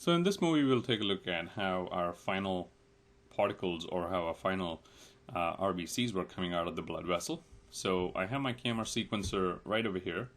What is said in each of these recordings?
So in this movie, we'll take a look at how our final particles or how our final RBCs were coming out of the blood vessel. So I have my camera sequencer right over here,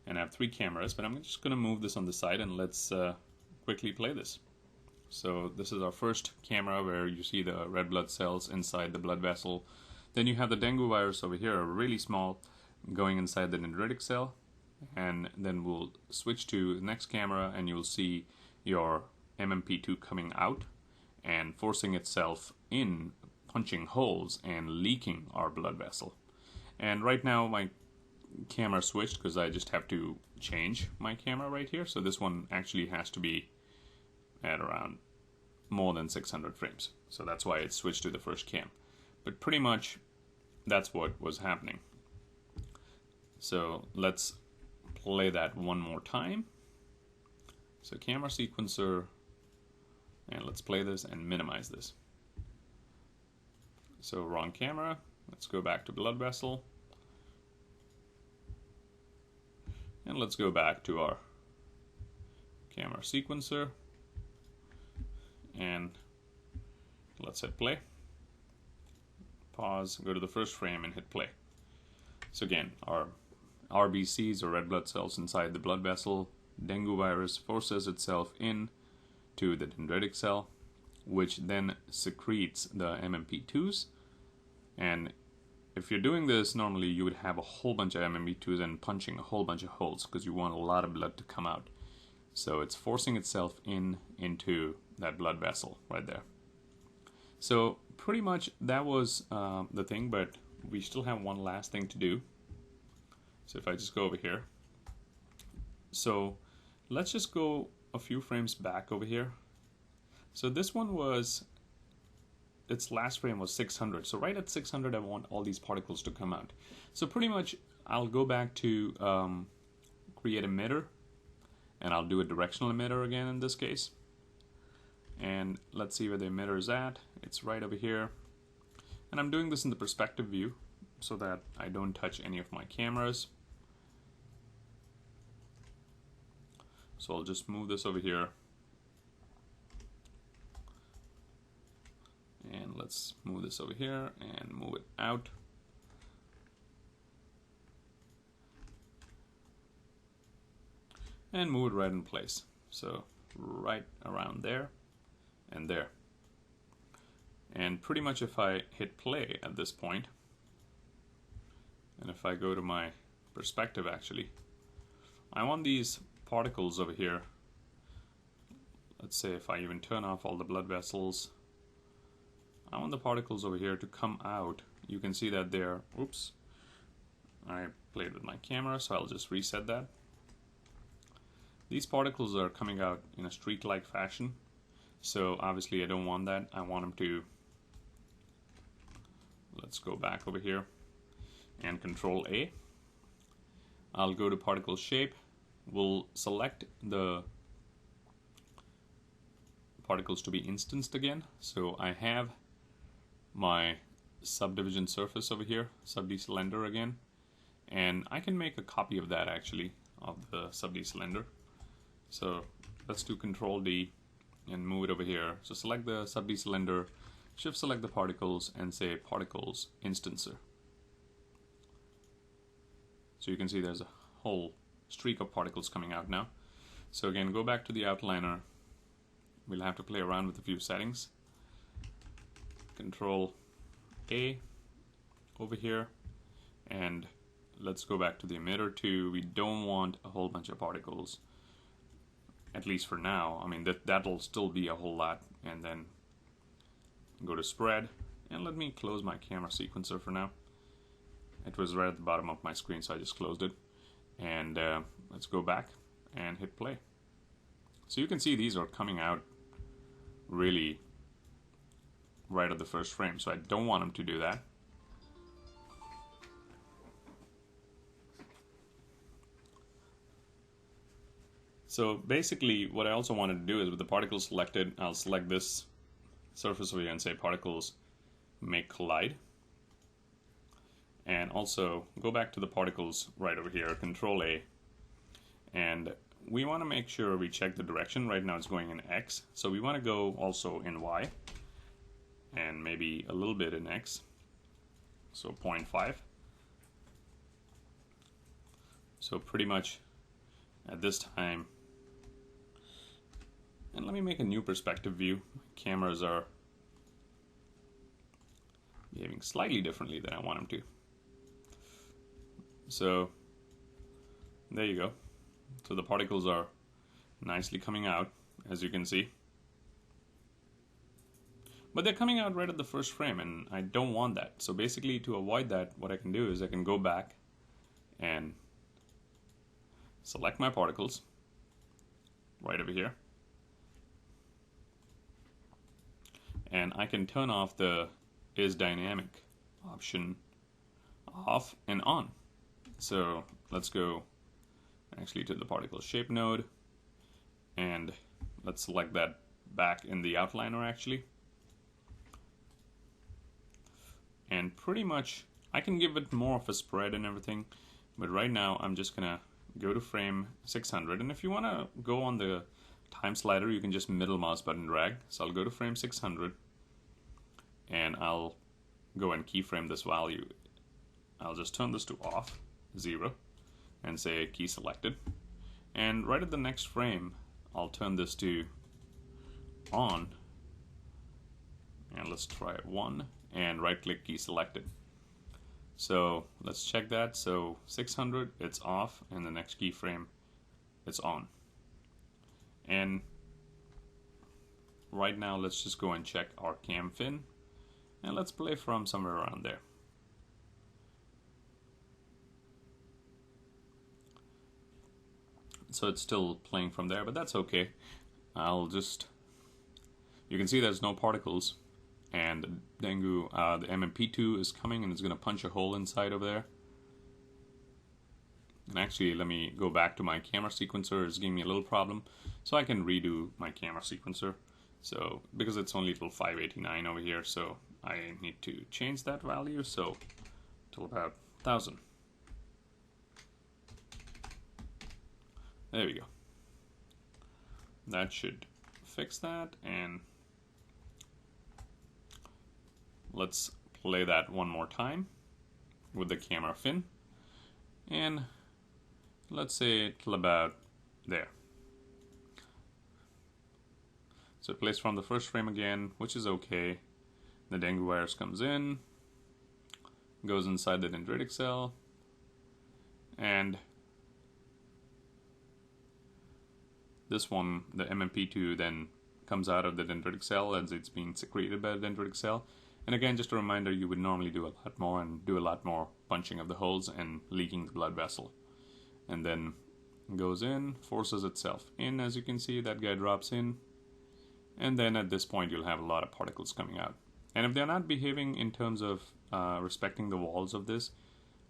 and I have 3 cameras, but I'm just going to move this on the side and let's quickly play this. So this is our first camera where you see the red blood cells inside the blood vessel. Then you have the dengue virus over here, really small, going inside the dendritic cell. And then we'll switch to the next camera and you'll see your MMP2 coming out and forcing itself in, punching holes and leaking our blood vessel. And right now my camera switched because I just have to change my camera right here. So this one actually has to be at around more than 600 frames. So that's why it switched to the first cam. But pretty much that's what was happening. So let's play that one more time. So camera sequencer, and let's play this and minimize this. So wrong camera, let's go back to blood vessel. And let's go back to our camera sequencer. And let's hit play. Pause, go to the first frame and hit play. So again, our RBCs or red blood cells inside the blood vessel, dengue virus forces itself in to the dendritic cell, which then secretes the MMP2s. And if you're doing this, normally you would have a whole bunch of MMP2s and punching a whole bunch of holes because you want a lot of blood to come out. So it's forcing itself into that blood vessel right there. So pretty much that was the thing, but we still have one last thing to do. So if I just go over here, so let's just go a few frames back over here. So this one was, its last frame was 600. So right at 600, I want all these particles to come out. So pretty much I'll go back to create emitter, and I'll do a directional emitter again in this case. And let's see where the emitter is at. It's right over here. And I'm doing this in the perspective view so that I don't touch any of my cameras. So I'll just move this over here. And let's move this over here and move it out. And move it right in place. So right around there and there. And pretty much if I hit play at this point, and if I go to my perspective actually, I want these particles over here. Let's say if I even turn off all the blood vessels, I want the particles over here to come out. You can see that they're, oops, I played with my camera, so I'll just reset that. These particles are coming out in a streak-like fashion. So obviously I don't want that. I want them to, let's go back over here and Control A. I'll go to particle shape. We'll select the particles to be instanced again. So I have my subdivision surface over here, sub-D cylinder again, and I can make a copy of that actually, of the sub-D cylinder. So let's do Control D and move it over here. So select the sub-D cylinder, shift select the particles and say particles instancer. So you can see there's a whole streak of particles coming out now. So again, go back to the outliner. We'll have to play around with a few settings. Control A over here, and let's go back to the emitter too. We don't want a whole bunch of particles, at least for now. I mean, that'll still be a whole lot. And then go to spread, and let me close my camera sequencer for now. It was right at the bottom of my screen, so I just closed it. And let's go back and hit play. So you can see these are coming out really right at the first frame, so I don't want them to do that. So basically what I also wanted to do is with the particles selected, I'll select this surface over here and say particles make collide. And also go back to the particles right over here, Control A, and we want to make sure we check the direction. Right now it's going in X, so we want to go also in Y and maybe a little bit in X, so 0.5. So pretty much at this time, and let me make a new perspective view. My cameras are behaving slightly differently than I want them to. So there you go. So the particles are nicely coming out, as you can see. But they're coming out right at the first frame, and I don't want that. So basically, to avoid that, what I can do is I can go back and select my particles right over here. And I can turn off the is dynamic option off and on. So let's go actually to the particle shape node, and let's select that back in the outliner actually. And pretty much I can give it more of a spread and everything, but right now I'm just gonna go to frame 600, and if you want to go on the time slider you can just middle mouse button drag. So I'll go to frame 600 and I'll go and keyframe this value. I'll just turn this to off, 0, and say key selected, and right at the next frame I'll turn this to on, and let's try it 1, and right click key selected. So let's check that. So 600 it's off, and the next keyframe it's on. And right now let's just go and check our cam fin, and let's play from somewhere around there. So it's still playing from there, but that's okay. I'll just, you can see there's no particles, and Dengu, the MMP2 is coming and it's going to punch a hole inside over there. And actually, let me go back to my camera sequencer. It's giving me a little problem, so I can redo my camera sequencer. So because it's only till 589 over here, so I need to change that value, so till about 1000. There we go. That should fix that, and let's play that one more time with the camera fin, and let's say till about there. So it plays from the first frame again, which is okay. The Dengu virus comes in, goes inside the dendritic cell, and this one, the MMP2, then comes out of the dendritic cell as it's being secreted by the dendritic cell. And again, just a reminder, you would normally do a lot more and do a lot more punching of the holes and leaking the blood vessel. And then goes in, forces itself in, as you can see, that guy drops in. And then at this point, you'll have a lot of particles coming out. And if they're not behaving in terms of respecting the walls of this,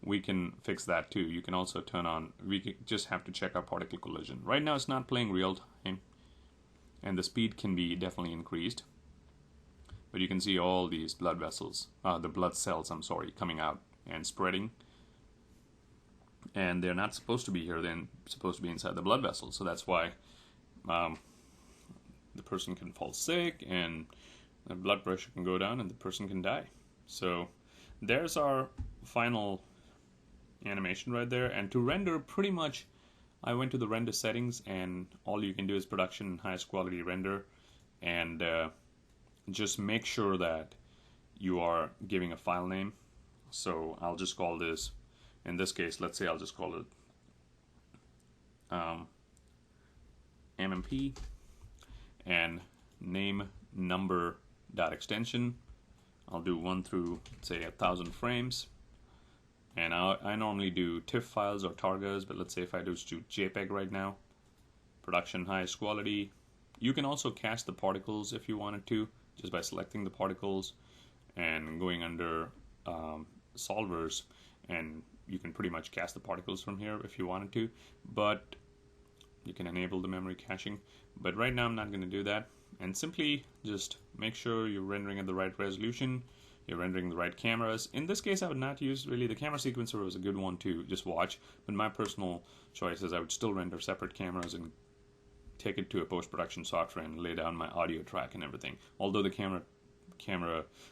we can fix that too. You can also turn on, we just have to check our particle collision. Right now it's not playing real time, and the speed can be definitely increased. But you can see all these blood vessels, the blood cells, I'm sorry, coming out and spreading. And they're not supposed to be here, they're supposed to be inside the blood vessel. So that's why the person can fall sick, and the blood pressure can go down, and the person can die. So there's our final animation right there. And to render, pretty much I went to the render settings, and all you can do is production and highest quality render, and just make sure that you are giving a file name. So I'll just call this, in this case, let's say I'll just call it MMP, and name number dot extension. I'll do 1 through, say, 1000 frames. And I normally do TIFF files or Targas, but let's say if I just do JPEG right now, production highest quality. You can also cast the particles if you wanted to, just by selecting the particles and going under solvers, and you can pretty much cast the particles from here if you wanted to, but you can enable the memory caching. But right now I'm not going to do that, and simply just make sure you're rendering at the right resolution. You're rendering the right cameras. In this case, I would not use really the camera sequencer was a good one to just watch, but my personal choice is I would still render separate cameras and take it to a post-production software and lay down my audio track and everything. Although the camera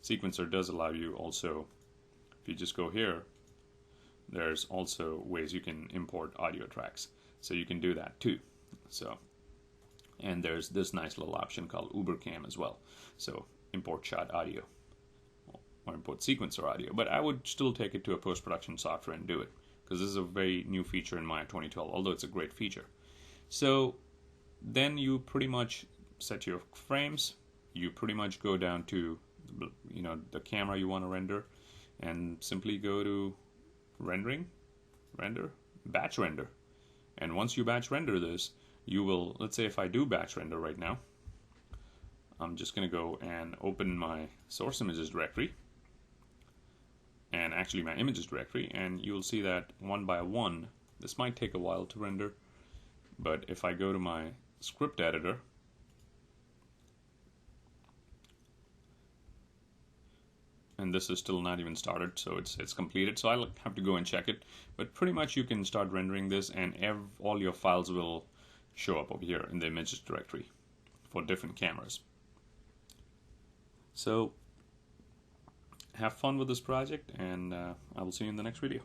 sequencer does allow you also, if you just go here, there's also ways you can import audio tracks. So you can do that too. So, and there's this nice little option called UberCam as well. So import shot audio or import sequencer audio. But I would still take it to a post-production software and do it, because this is a very new feature in Maya 2012, although it's a great feature. So then you pretty much set your frames. You pretty much go down to the camera you want to render, and simply go to rendering, batch render. And once you batch render this, you will, let's say if I do batch render right now, I'm just going to go and open my source images directory, and actually my images directory, and you'll see that one by one, this might take a while to render, but if I go to my script editor, and this is still not even started, so it's completed, so I'll have to go and check it, but pretty much you can start rendering this, and all your files will show up over here in the images directory for different cameras. So have fun with this project, and I will see you in the next video.